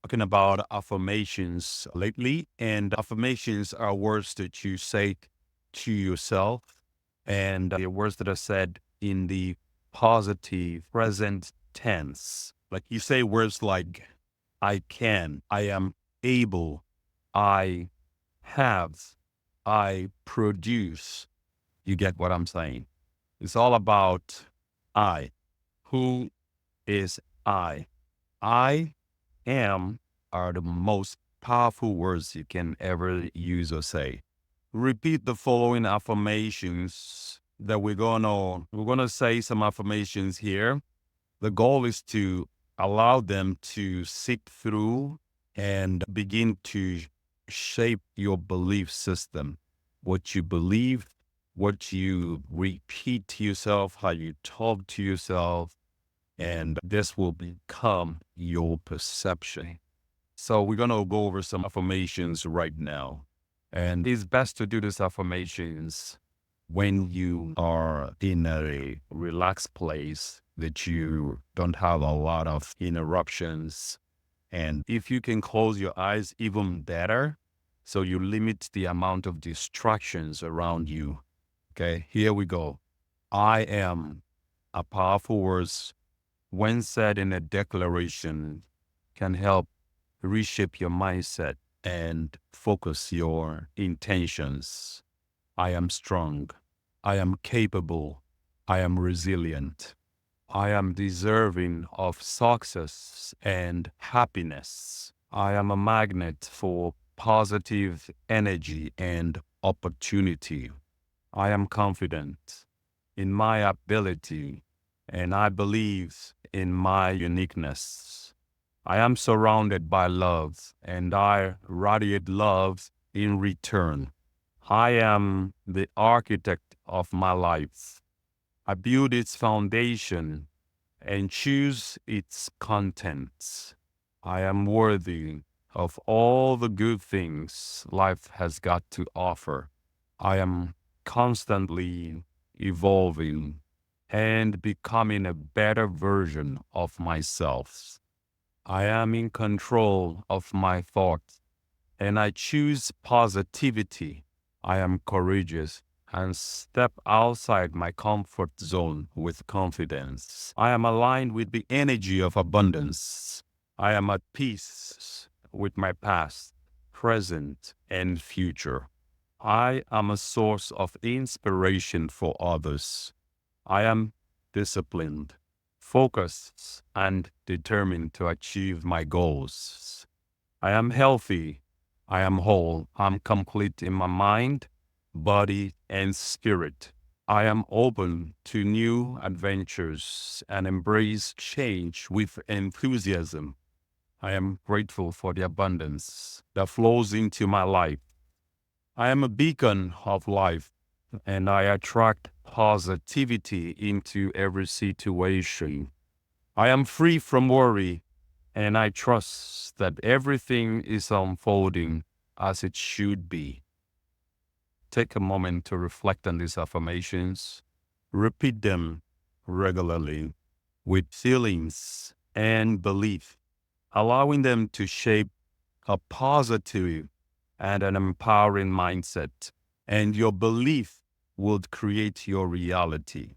talking about affirmations lately, and affirmations are words that you say to yourself, and they're words that are said in the positive present tense. Like you say words like, I can, I am able, I have, I produce. You get what I'm saying? It's all about I. Who is I? I am are the most powerful words you can ever use or say. Repeat the following affirmations that we're gonna say some affirmations here. The goal is to allow them to seep through and begin to shape your belief system. What you believe, what you repeat to yourself, how you talk to yourself, and this will become your perception. So we're going to go over some affirmations right now. And it's best to do these affirmations when you are in a relaxed place that you don't have a lot of interruptions. And if you can close your eyes, even better. So you limit the amount of distractions around you. Okay, here we go. I am a powerful words when said in a declaration can help reshape your mindset and focus your intentions. I am strong. I am capable. I am resilient. I am deserving of success and happiness. I am a magnet for positive energy and opportunity. I am confident in my ability and I believe in my uniqueness. I am surrounded by love and I radiate love in return. I am the architect of my life. I build its foundation and choose its contents. I am worthy of all the good things life has got to offer. I am constantly evolving and becoming a better version of myself. I am in control of my thoughts and I choose positivity. I am courageous and step outside my comfort zone with confidence. I am aligned with the energy of abundance. I am at peace with my past, present, and future. I am a source of inspiration for others. I am disciplined, focused, and determined to achieve my goals. I am healthy. I am whole. I'm complete in my mind, body, and spirit. I am open to new adventures and embrace change with enthusiasm. I am grateful for the abundance that flows into my life. I am a beacon of life and I attract positivity into every situation. I am free from worry and I trust that everything is unfolding as it should be. Take a moment to reflect on these affirmations. Repeat them regularly with feelings and belief, allowing them to shape a positive and an empowering mindset. And your belief will create your reality.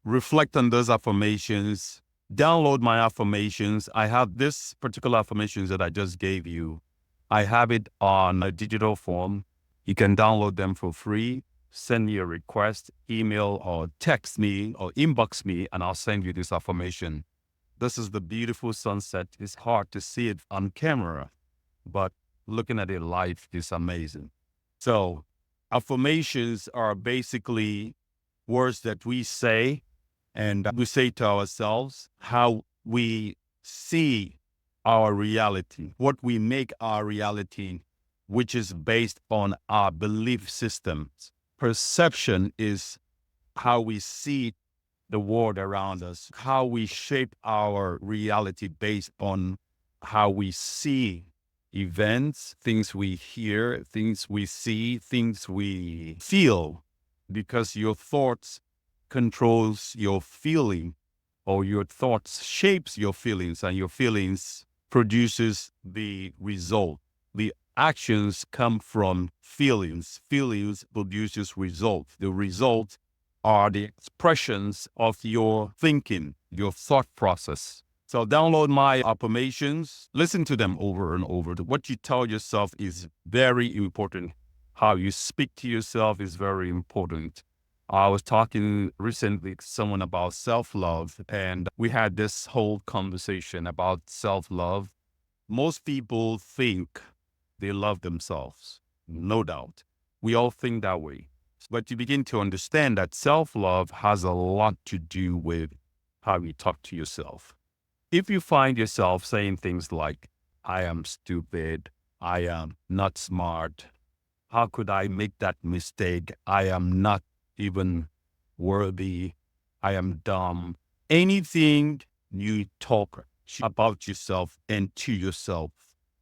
Reflect on those affirmations. Download my affirmations. I have this particular affirmations that I just gave you. I have it on a digital form. You can download them for free. Send me a request, email or text me or inbox me, and I'll send you this affirmation. This is the beautiful sunset. It's hard to see it on camera, but looking at it live is amazing. So, affirmations are basically words that we say and we say to ourselves how we see our reality, what we make our reality, which is based on our belief systems. Perception is how we see the world around us, how we shape our reality based on how we see events, things we hear, things we see, things we feel, because your thoughts controls your feeling or your thoughts shapes your feelings and your feelings produces the result. The actions come from feelings. Feelings produces results. The results are the expressions of your thinking, your thought process. So download my affirmations, listen to them over and over. What you tell yourself is very important. How you speak to yourself is very important. I was talking recently to someone about self-love, and we had this whole conversation about self-love. Most people think they love themselves, no doubt. We all think that way. But you begin to understand that self-love has a lot to do with how you talk to yourself. If you find yourself saying things like, I am stupid, I am not smart, how could I make that mistake? I am not even worthy, I am dumb. Anything you talk about yourself and to yourself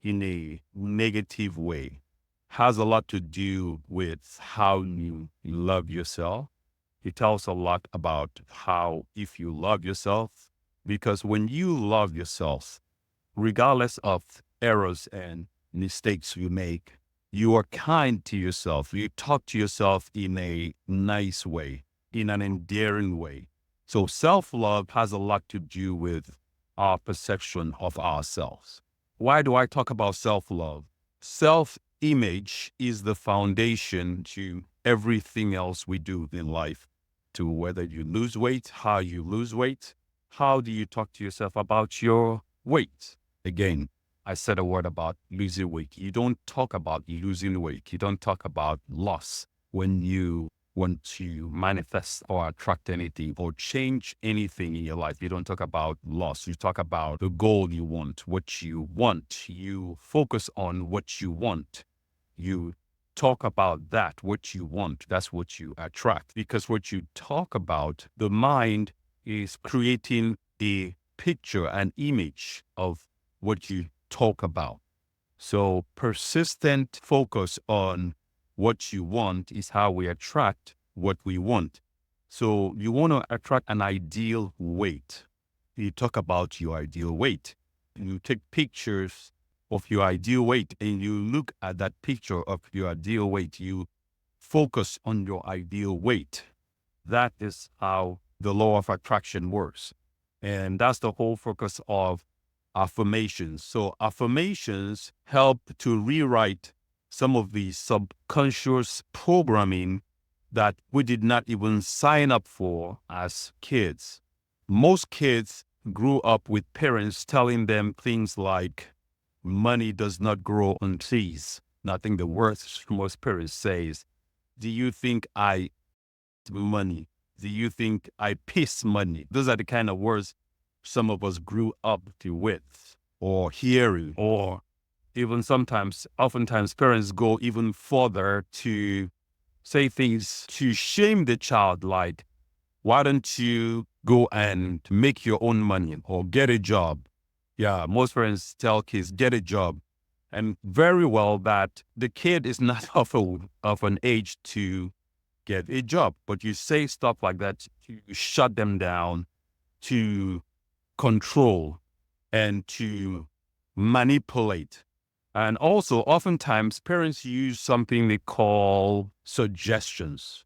in a negative way has a lot to do with how you love yourself. It tells a lot about how, if you love yourself, because when you love yourself, regardless of errors and mistakes you make, you are kind to yourself. You talk to yourself in a nice way, in an endearing way. So self-love has a lot to do with our perception of ourselves. Why do I talk about self-love? Self-image is the foundation to everything else we do in life. To whether you lose weight, how you lose weight, how do you talk to yourself about your weight? Again, I said a word about losing weight. You don't talk about losing weight. You don't talk about loss when you want to manifest or attract anything or change anything in your life. You don't talk about loss. You talk about the goal you want, what you want. You focus on what you want. You talk about that, what you want. That's what you attract. Because what you talk about, the mind is creating a picture, an image of what you talk about. So persistent focus on what you want is how we attract what we want. So you want to attract an ideal weight. You talk about your ideal weight. You take pictures of your ideal weight and you look at that picture of your ideal weight. You focus on your ideal weight. That is how the law of attraction works. And that's the whole focus of affirmations. So affirmations help to rewrite some of the subconscious programming that we did not even sign up for as kids. Most kids grew up with parents telling them things like, money does not grow on trees. And I think the worst most parents say is, do you think I money? Do you think I piss money? Those are the kind of words some of us grew up with or hearing, or even oftentimes parents go even further to say things to shame the child, like, why don't you go and make your own money or get a job? Yeah, most parents tell kids, get a job. And very well that the kid is not of an age to get a job, but you say stuff like that to shut them down, to control, and to manipulate. And also, oftentimes, parents use something they call suggestions.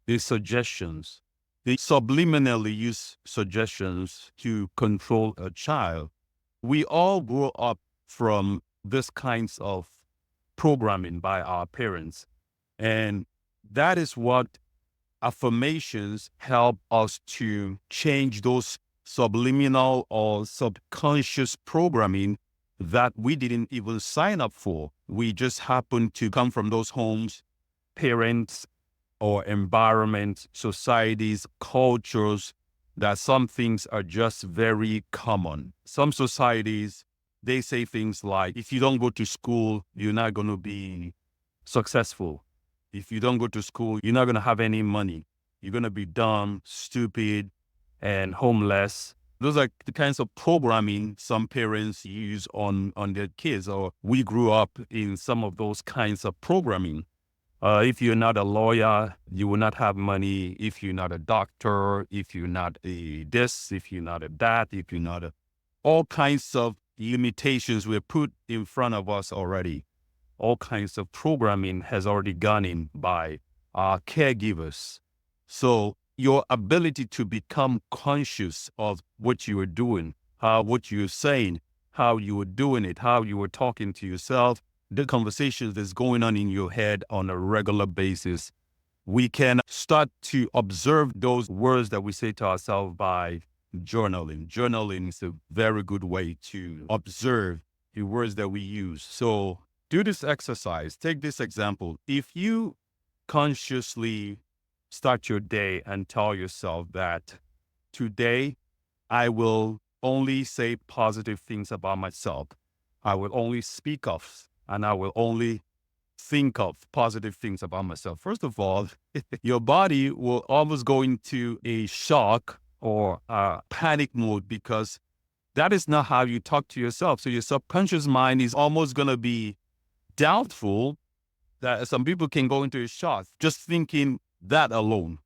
These suggestions, they subliminally use suggestions to control a child. We all grew up from this kinds of programming by our parents. And that is what affirmations help us to change those subliminal or subconscious programming that we didn't even sign up for. We just happen to come from those homes, parents, or environment, societies, cultures, that some things are just very common. Some societies, they say things like, if you don't go to school, you're not going to be successful. If you don't go to school, you're not going to have any money. You're going to be dumb, stupid, and homeless. Those are the kinds of programming some parents use on their kids, or we grew up in some of those kinds of programming. If you're not a lawyer, you will not have money. If you're not a doctor, if you're not a this, if you're not a that, if you're not a, all kinds of limitations were put in front of us already. All kinds of programming has already gone in by our caregivers. So your ability to become conscious of what you are doing, what you're saying, how you were doing it, how you were talking to yourself, the conversations that's going on in your head on a regular basis. We can start to observe those words that we say to ourselves by journaling. Journaling is a very good way to observe the words that we use. So do this exercise. Take this example. If you consciously start your day and tell yourself that today I will only say positive things about myself. I will only speak of and I will only think of positive things about myself. First of all, your body will almost go into a shock or a panic mode because that is not how you talk to yourself. So your subconscious mind is almost going to be doubtful. That some people can go into a shock just thinking that alone.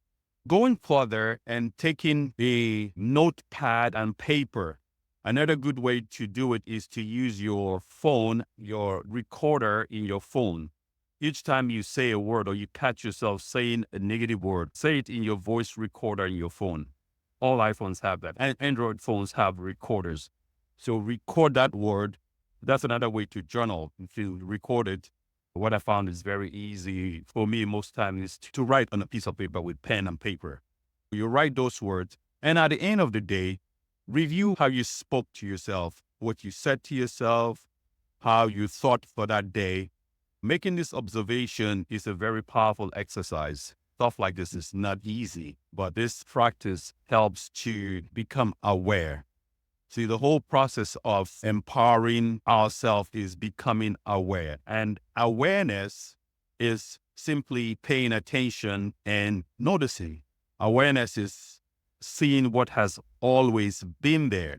Going further and taking a notepad and paper. Another good way to do it is to use your phone, your recorder in your phone. Each time you say a word or you catch yourself saying a negative word, say it in your voice recorder in your phone. All iPhones have that, and Android phones have recorders. So record that word. That's another way to journal. If you record it, what I found is very easy for me most times is to write on a piece of paper with pen and paper. You write those words, and at the end of the day, review how you spoke to yourself, what you said to yourself, how you thought for that day. Making this observation is a very powerful exercise. Stuff like this is not easy, but this practice helps to become aware. See, the whole process of empowering ourselves is becoming aware. And awareness is simply paying attention and noticing. Awareness is seeing what has always been there.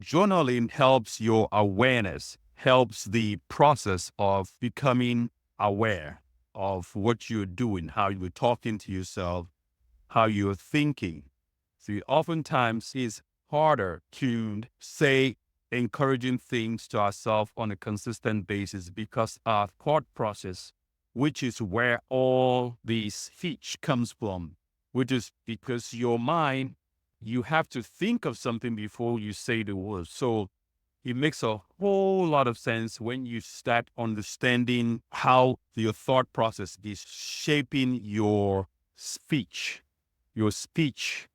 Journaling helps your awareness, helps the process of becoming aware of what you're doing, how you're talking to yourself, how you're thinking. See, oftentimes it's harder to say encouraging things to ourselves on a consistent basis because our thought process, which is where all the speech comes from, which is because your mind, you have to think of something before you say the words. So it makes a whole lot of sense when you start understanding how your thought process is shaping your speech. Your speech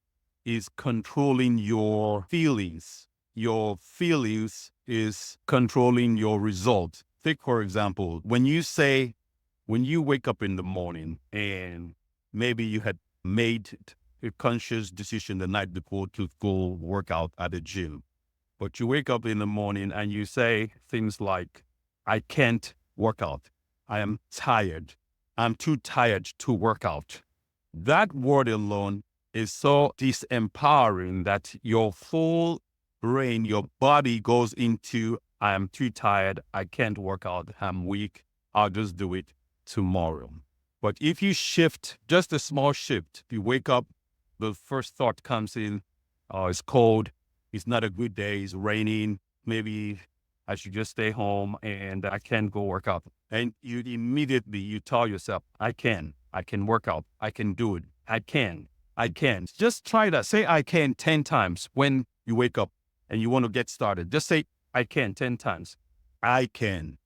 is controlling your feelings. Your feelings is controlling your results. Take, for example, when you wake up in the morning and maybe you had made a conscious decision the night before to go work out at the gym, but you wake up in the morning and you say things like, I can't work out. I am tired. I'm too tired to work out. That word alone is so disempowering that your whole brain, your body goes into, I am too tired. I can't work out. I'm weak. I'll just do it tomorrow. But if you shift, just a small shift, you wake up, the first thought comes in, oh, it's cold. It's not a good day. It's raining. Maybe I should just stay home and I can't go work out. And you tell yourself, I can work out. I can do it. I can. Just try that. Say I can 10 times when you wake up and you want to get started. Just say I can 10 times. I can.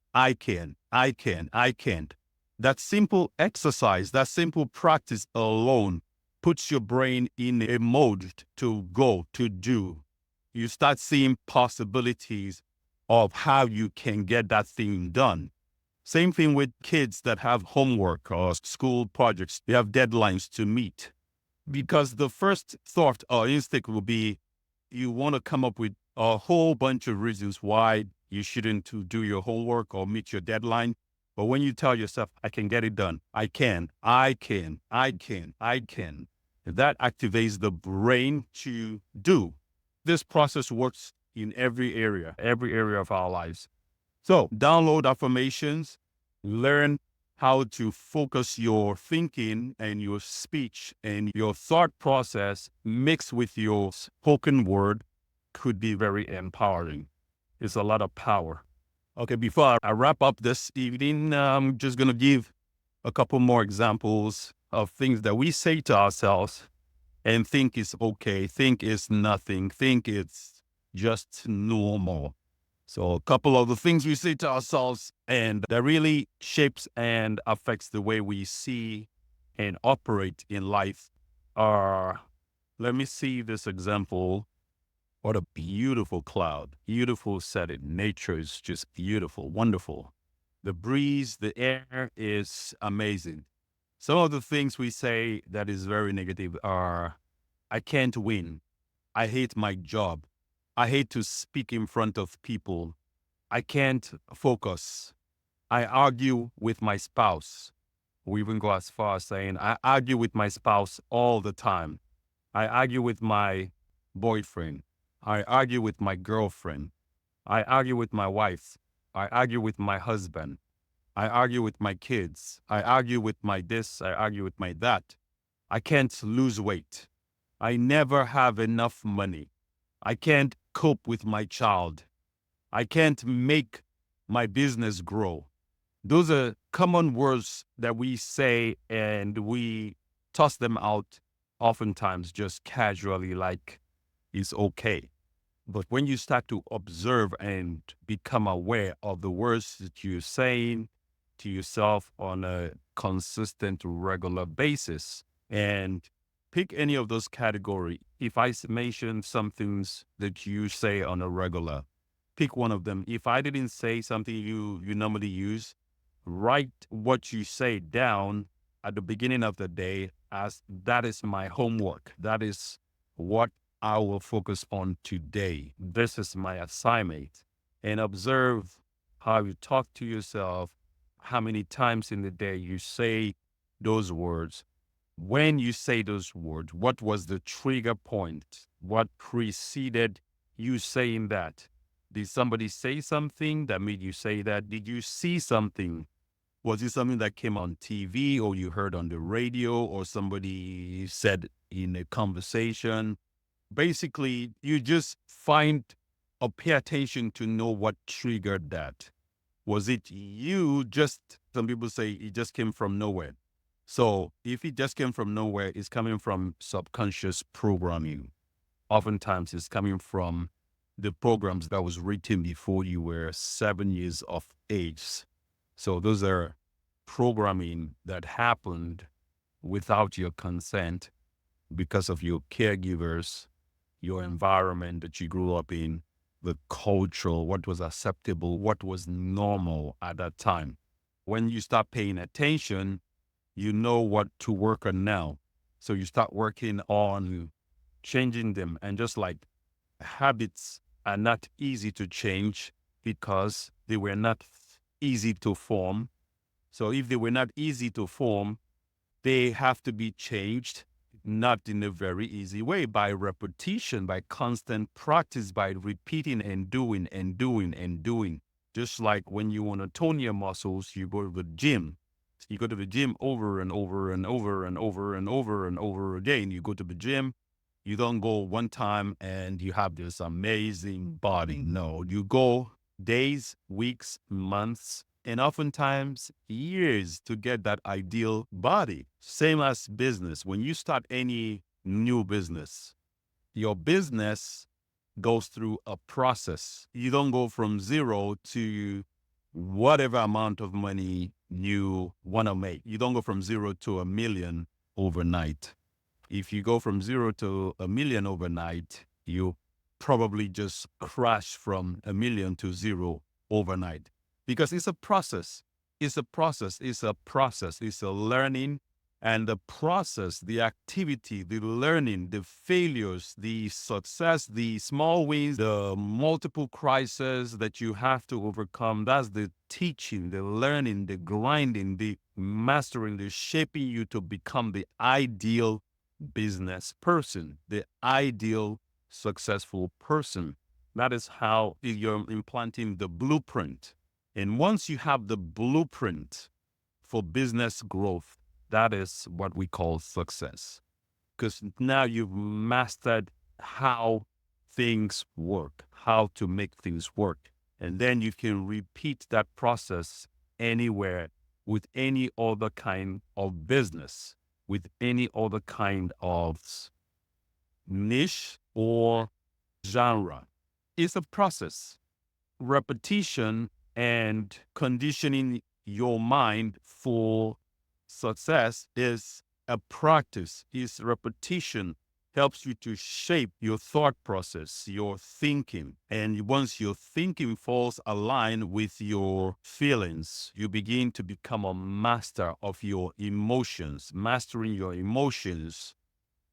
That simple exercise, that simple practice alone puts your brain in a mode to go, to do. You start seeing possibilities of how you can get that thing done. Same thing with kids that have homework or school projects. They have deadlines to meet. Because the first thought or instinct will be, you want to come up with a whole bunch of reasons why you shouldn't do your homework or meet your deadline. But when you tell yourself, I can get it done, I can, that activates the brain to do. This process works in every area of our lives. So download affirmations, learn how to focus your thinking and your speech and your thought process mixed with your spoken word could be very empowering. It's a lot of power. Okay, before I wrap up this evening, I'm just going to give a couple more examples of things that we say to ourselves and think is okay, think it's nothing, think it's just normal. So a couple of the things we say to ourselves and that really shapes and affects the way we see and operate in life are, let me see this example. What a beautiful cloud, beautiful setting. Nature is just beautiful, wonderful. The breeze, the air is amazing. Some of the things we say that is very negative are, I can't win. I hate my job. I hate to speak in front of people. I can't focus. I argue with my spouse. We even go as far as saying, I argue with my spouse all the time. I argue with my boyfriend. I argue with my girlfriend. I argue with my wife. I argue with my husband. I argue with my kids. I argue with my this. I argue with my that. I can't lose weight. I never have enough money. I can't cope with my child. I can't make my business grow. Those are common words that we say and we toss them out oftentimes just casually, like it's okay. But when you start to observe and become aware of the words that you're saying to yourself on a consistent, regular basis, and pick any of those categories. If I mention some things that you say on a regular, pick one of them. If I didn't say something you normally use, write what you say down at the beginning of the day as that is my homework. That is what I will focus on today. This is my assignment. And observe how you talk to yourself, how many times in the day you say those words. When you say those words, what was the trigger point? What preceded you saying that? Did somebody say something that made you say that? Did you see something? Was it something that came on TV or you heard on the radio or somebody said in a conversation? Basically, you just find or pay attention to know what triggered that. Was it you just, some people say it just came from nowhere. So if it just came from nowhere, it's coming from subconscious programming. Oftentimes it's coming from the programs that was written before you were 7 years of age. So those are programming that happened without your consent because of your caregivers, your environment that you grew up in, the cultural, what was acceptable, what was normal at that time. When you start paying attention, you know what to work on now. So you start working on changing them. And just like habits are not easy to change because they were not easy to form. So if they were not easy to form, they have to be changed, not in a very easy way, by repetition, by constant practice, by repeating and doing and doing and doing. Just like when you want to tone your muscles, you go to the gym. You go to the gym over and over and over and over and over and over again. You go to the gym, you don't go one time and you have this amazing body. No, you go days, weeks, months, and oftentimes years to get that ideal body. Same as business. When you start any new business, your business goes through a process. You don't go from zero to whatever amount of money you want to make. You don't go from 0 to 1 million overnight. If you go from 0 to 1 million overnight, you probably just crash from 1 million to 0 overnight because it's a process. It's a process. It's a process. It's a learning, and the process, the activity, the learning, the failures, the success, the small wins, the multiple crises that you have to overcome. That's the teaching, the learning, the grinding, the mastering, the shaping you to become the ideal business person, the ideal successful person. That is how you're implanting the blueprint. And once you have the blueprint for business growth, that is what we call success. Because now you've mastered how things work, how to make things work. And then you can repeat that process anywhere with any other kind of business, with any other kind of niche or genre. It's a process. Repetition and conditioning your mind for success is a practice, is repetition helps you to shape your thought process, your thinking. And once your thinking falls aligned with your feelings, you begin to become a master of your emotions, mastering your emotions.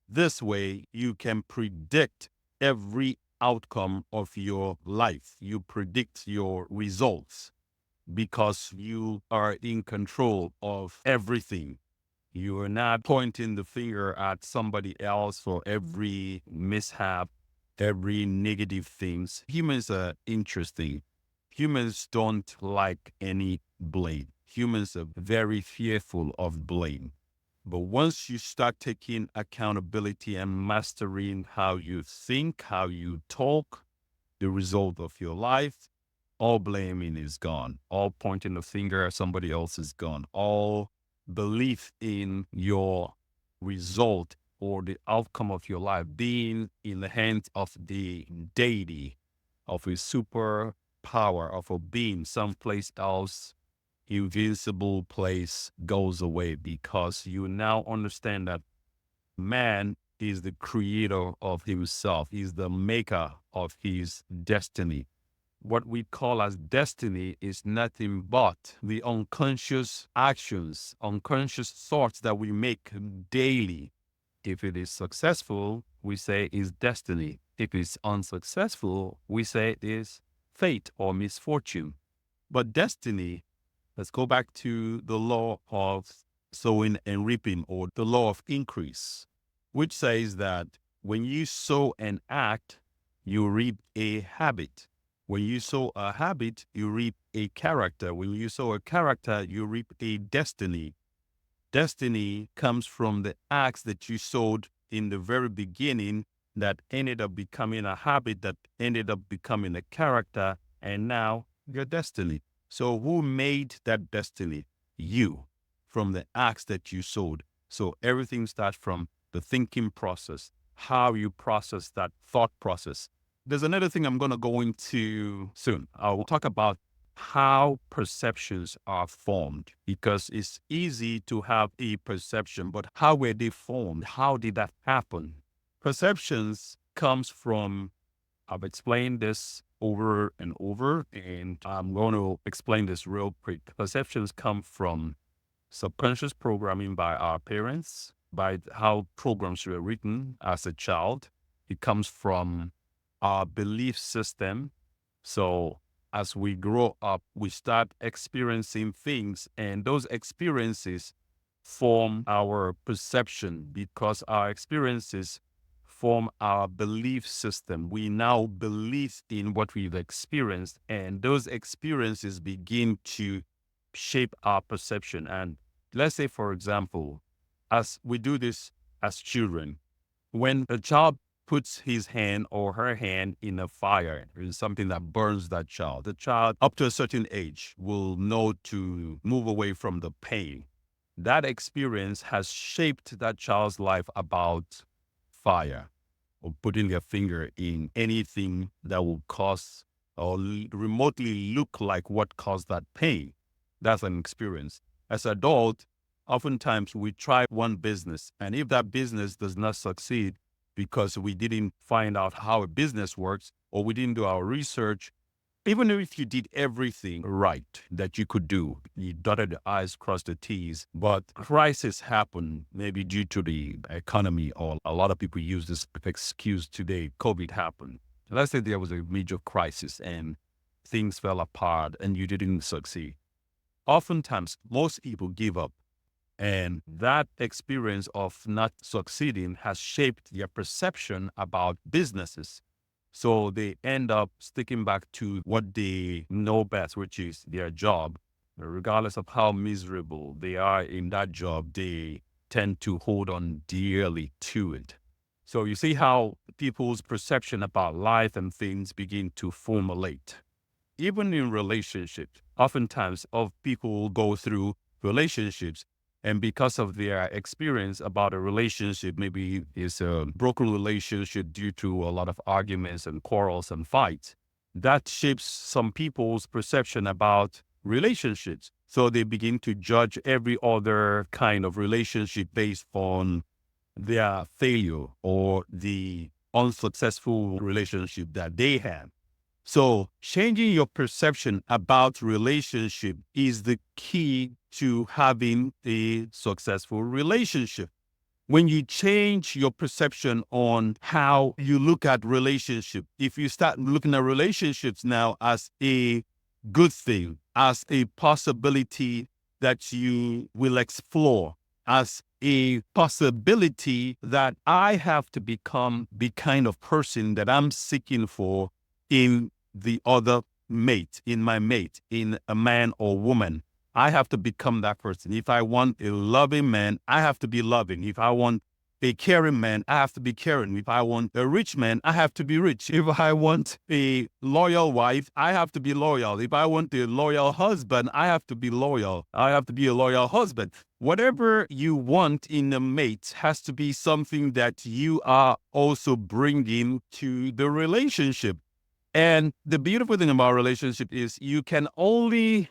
This way, you can predict every outcome of your life. You predict your results because you are in control of everything. You are not pointing the finger at somebody else for every mishap, every negative things. Humans are interesting. Humans don't like any blame. Humans are very fearful of blame. But once you start taking accountability and mastering how you think, how you talk, the result of your life, all blaming is gone. All pointing the finger at somebody else is gone. All belief in your result or the outcome of your life being in the hands of the deity, of a super power, of a being someplace else, invisible place goes away because you now understand that man is the creator of himself. He's the maker of his destiny. What we call as destiny is nothing but the unconscious actions, unconscious thoughts that we make daily. If it is successful, we say is destiny. If it's unsuccessful, we say it is fate or misfortune. But destiny, let's go back to the law of sowing and reaping, or the law of increase, which says that when you sow an act, you reap a habit. When you sow a habit, you reap a character. When you sow a character, you reap a destiny. Destiny comes from the acts that you sowed in the very beginning that ended up becoming a habit, that ended up becoming a character, and now your destiny. So who made that destiny? You, from the acts that you sowed. So everything starts from the thinking process, how you process that thought process. There's another thing I'm going to go into soon. I will talk about how perceptions are formed, because it's easy to have a perception, but how were they formed? How did that happen? Perceptions comes from, I've explained this over and over, and I'm going to explain this real quick. Perceptions come from subconscious programming by our parents, by how programs were written as a child. It comes from our belief system. So as we grow up, we start experiencing things, and those experiences form our perception, because our experiences form our belief system. We now believe in what we've experienced, and those experiences begin to shape our perception. And let's say, for example, as we do this as children, when a child puts his hand or her hand in a fire, is something that burns that child. The child, up to a certain age, will know to move away from the pain. That experience has shaped that child's life about fire, or putting their finger in anything that will cause or remotely look like what caused that pain. That's an experience. As adult, oftentimes we try one business, and if that business does not succeed because we didn't find out how a business works, or we didn't do our research, even if you did everything right that you could do, you dotted the I's, crossed the T's, but crisis happened, maybe due to the economy, or a lot of people use this excuse today, COVID happened. Let's say there was a major crisis and things fell apart and you didn't succeed. Oftentimes, most people give up. And that experience of not succeeding has shaped their perception about businesses. So they end up sticking back to what they know best, which is their job. Regardless of how miserable they are in that job, they tend to hold on dearly to it. So you see how people's perception about life and things begin to formulate. even in relationships, oftentimes of people go through relationships, and because of their experience about a relationship, maybe it's a broken relationship due to a lot of arguments and quarrels and fights, that shapes some people's perception about relationships. So they begin to judge every other kind of relationship based on their failure or the unsuccessful relationship that they have. So changing your perception about relationship is the key to having a successful relationship. When you change your perception on how you look at relationship, if you start looking at relationships now as a good thing, as a possibility that you will explore, as a possibility that I have to become the kind of person that I'm seeking for in the other mate, in my mate, in a man or woman. I have to become that person. If I want a loving man, I have to be loving. If I want a caring man, I have to be caring. If I want a rich man, I have to be rich. If I want a loyal wife, I have to be loyal. If I want a loyal husband, I have to be loyal. I have to be a loyal husband. Whatever you want in a mate has to be something that you are also bringing to the relationship. And the beautiful thing about relationship is you can only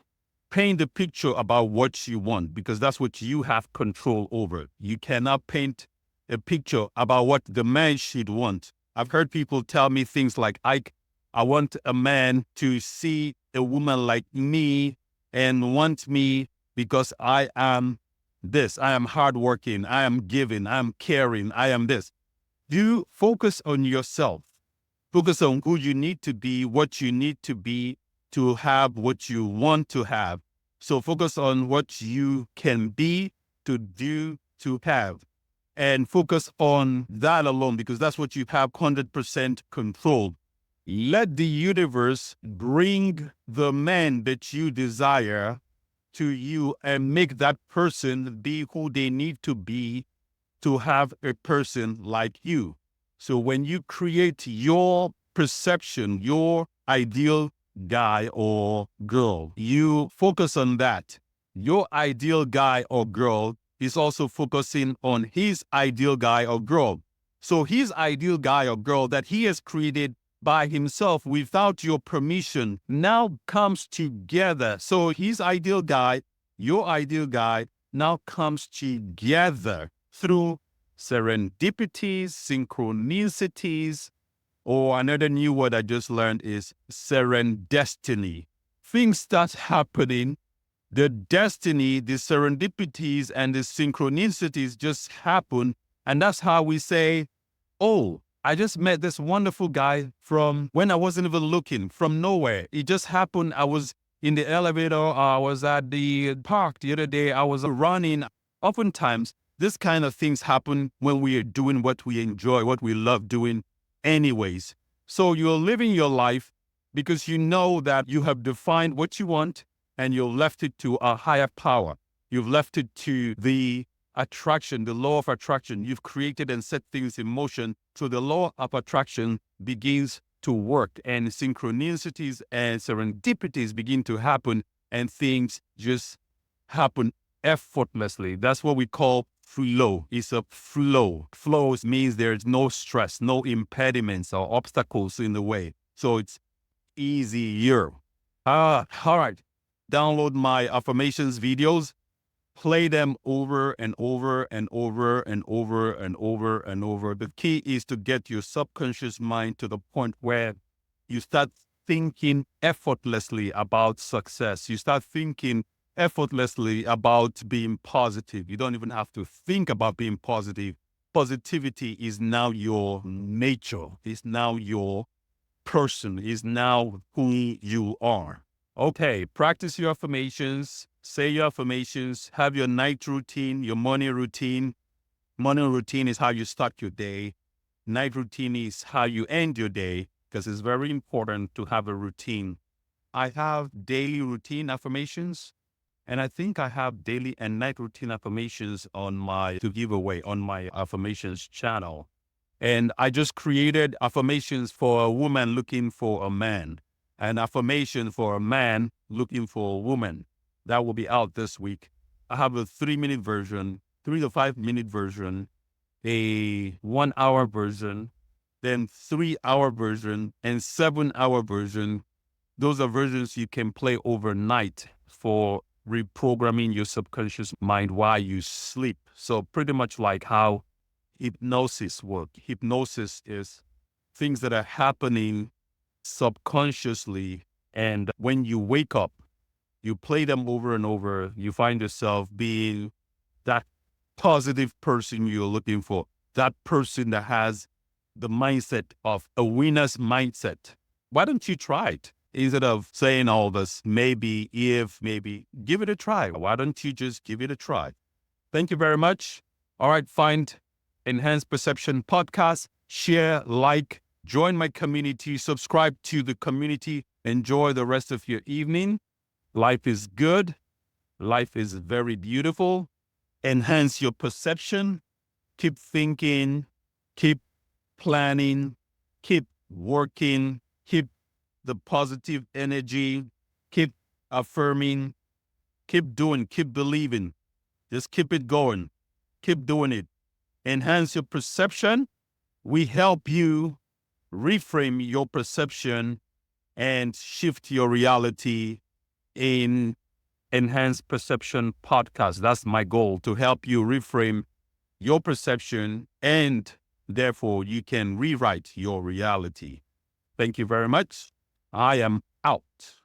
paint the picture about what you want because that's what you have control over. You cannot paint a picture about what the man should want. I've heard people tell me things like, I want a man to see a woman like me and want me because I am this. I am hardworking. I am giving. I am caring. I am this. You focus on yourself. Focus on who you need to be, what you need to be to have what you want to have. So focus on what you can be, to do, to have. And focus on that alone because that's what you have 100% control. Let the universe bring the man that you desire to you and make that person be who they need to be to have a person like you. So when you create your perception, your ideal guy or girl, you focus on that. Your ideal guy or girl is also focusing on his ideal guy or girl. So his ideal guy or girl that he has created by himself without your permission now comes together. So his ideal guy, your ideal guy now comes together through serendipities, synchronicities, or another new word I just learned is serendestiny. Things start happening. The destiny, the serendipities, and the synchronicities just happen. And that's how we say, oh, I just met this wonderful guy from when I wasn't even looking, from nowhere. It just happened. I was in the elevator. I was at the park the other day. I was running. Oftentimes, this kind of things happen when we are doing what we enjoy, what we love doing anyways. So you're living your life because you know that you have defined what you want and you've left it to a higher power. You've left it to the attraction, the law of attraction. You've created and set things in motion. So the law of attraction begins to work and synchronicities and serendipities begin to happen and things just happen effortlessly. That's what we call flow. It's a flow. Flow means there's no stress, no impediments or obstacles in the way. So it's easier. All right. Download my affirmations videos. Play them over and over and over and over and over and over. The key is to get your subconscious mind to the point where you start thinking effortlessly about success. You start thinking effortlessly about being positive. You don't even have to think about being positive. Positivity is now your nature. It's now your person. Is now who you are. Okay, practice your affirmations, say your affirmations, have your night routine, your morning routine. Morning routine is how you start your day. Night routine is how you end your day because it's very important to have a routine. I have daily routine affirmations, and I think I have daily and night routine affirmations on my to give away on my Affirmations channel. And I just created affirmations for a woman looking for a man. an affirmation for a man looking for a woman. That will be out this week. I have a 3-minute version, 3 to 5 minute version, a 1 hour version, then 3 hour version, and 7 hour version. Those are versions you can play overnight for reprogramming your subconscious mind while you sleep. So pretty much like how hypnosis works. Hypnosis is things that are happening subconsciously. And when you wake up, you play them over and over. You find yourself being that positive person you're looking for, that person that has the mindset of a winner's mindset. Why don't you try it? Instead of saying all this, maybe, if, maybe, give it a try. Why don't you just give it a try? Thank you very much. All right, find Enhanced Perception Podcast, share, like, join my community, subscribe to the community. Enjoy the rest of your evening. Life is good. Life is very beautiful. Enhance your perception. Keep thinking, keep planning, keep working, keep the positive energy, keep affirming, keep doing, keep believing. Just keep it going. Keep doing it. Enhance your perception. We help you reframe your perception and shift your reality in Enhanced Perception Podcast. That's my goal, to help you reframe your perception and therefore you can rewrite your reality. Thank you very much. I am out.